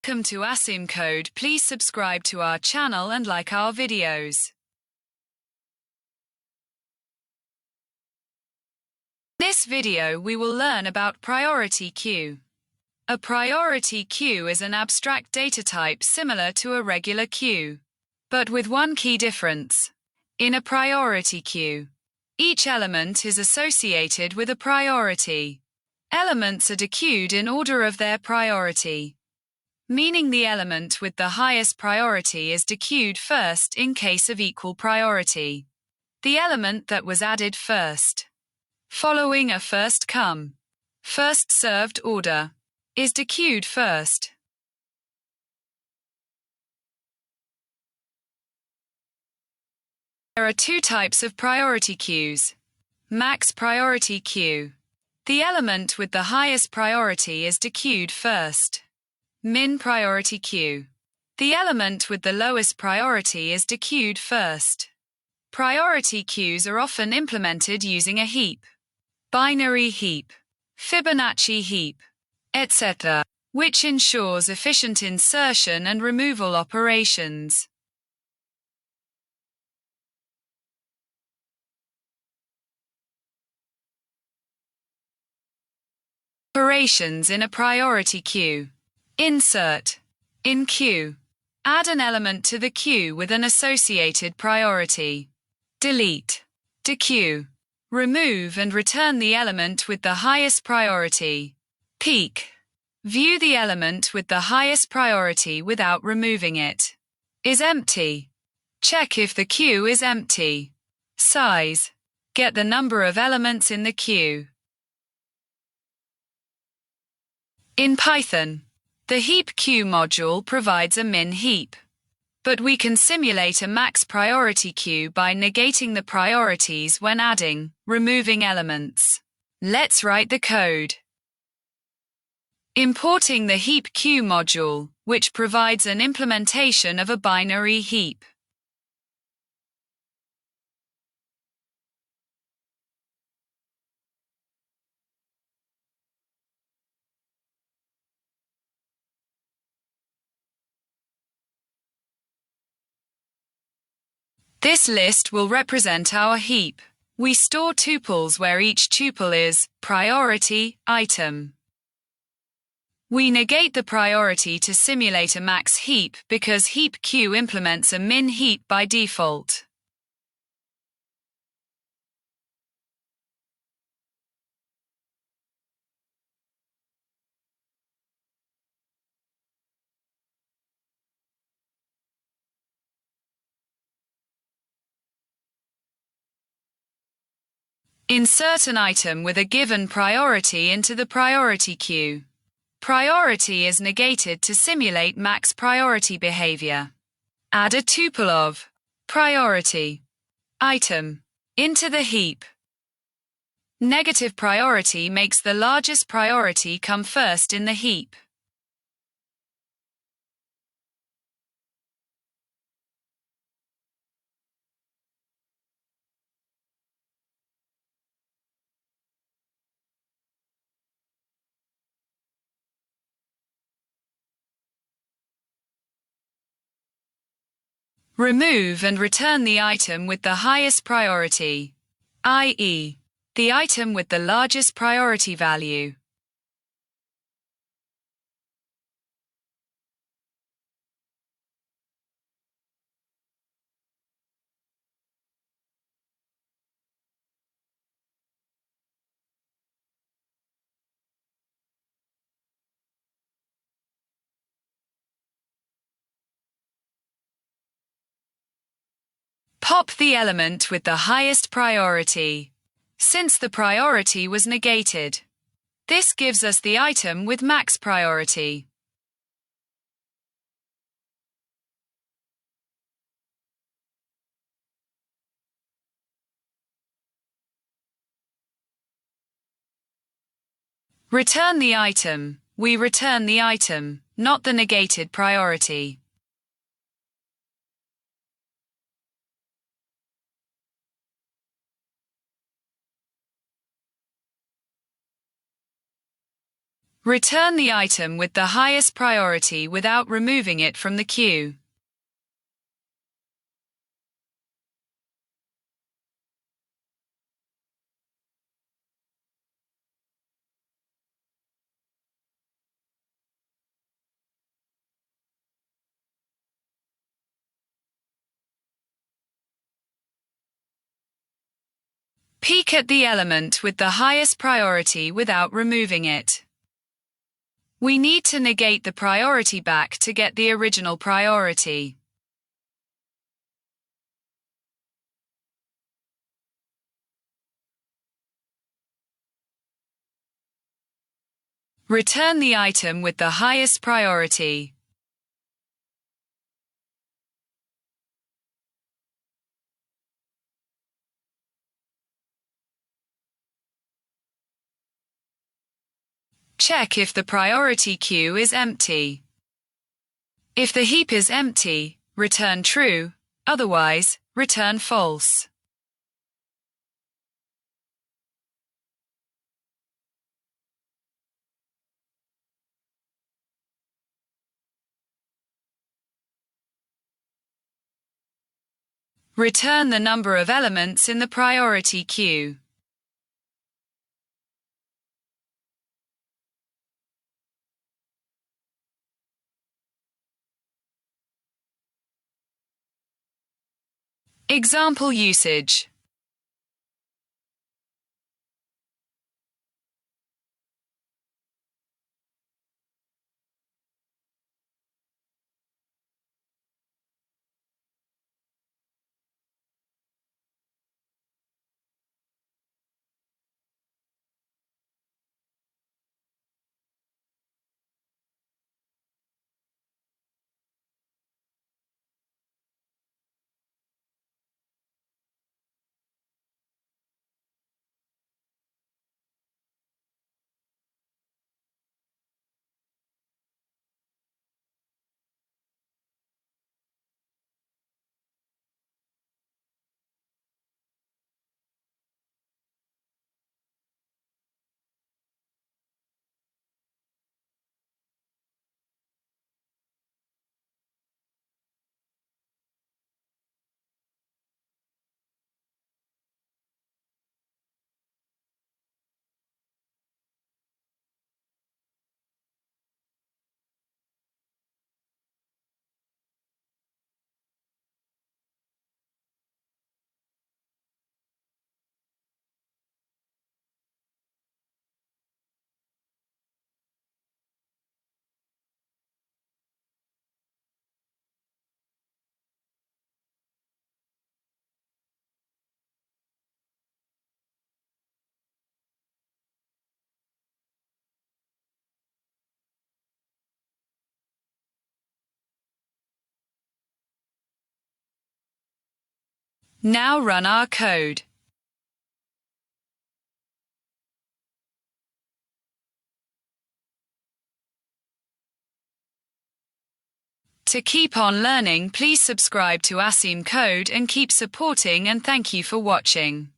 Welcome to Asympcode. Please subscribe to our channel and like our videos. In this video we will learn about priority queue. A priority queue is an abstract data type similar to a regular queue, but with one key difference. In a priority queue, each element is associated with a priority. Elements are dequeued in order of their priority, meaning the element with the highest priority is dequeued first in case of equal priority. The element that was added first, following a first come, first served order, is dequeued first. There are two types of priority queues. Max priority queue. The element with the highest priority is dequeued first. Min priority queue. The element with the lowest priority is dequeued first. Priority queues are often implemented using a heap, binary heap, Fibonacci heap, etc., which ensures efficient insertion and removal operations. Operations in a priority queue. Insert. In queue. Add an element to the queue with an associated priority. Delete. Dequeue. Remove and return the element with the highest priority. Peek. View the element with the highest priority without removing it. Is empty. Check if the queue is empty. Size. Get the number of elements in the queue. In Python, the heap queue module provides a min heap, but we can simulate a max priority queue by negating the priorities when adding, removing elements. Let's write the code. Importing the heap queue module, which provides an implementation of a binary heap. This list will represent our heap. We store tuples where each tuple is priority item. We negate the priority to simulate a max heap because heap queue implements a min heap by default. Insert an item with a given priority into the priority queue. Priority is negated to simulate max priority behavior. Add a tuple of priority item into the heap. Negative priority makes the largest priority come first in the heap. Remove and return the item with the highest priority, i.e., the item with the largest priority value. Pop the element with the highest priority, since the priority was negated. This gives us the item with max priority. Return the item. We return the item, not the negated priority. Return the item with the highest priority without removing it from the queue. Peek at the element with the highest priority without removing it. We need to negate the priority back to get the original priority. Return the item with the highest priority. Check if the priority queue is empty. If the heap is empty, return true, otherwise, return false. Return the number of elements in the priority queue. Example usage. Now run our code. To keep on learning, please subscribe to Asim Code and keep supporting, and thank you for watching.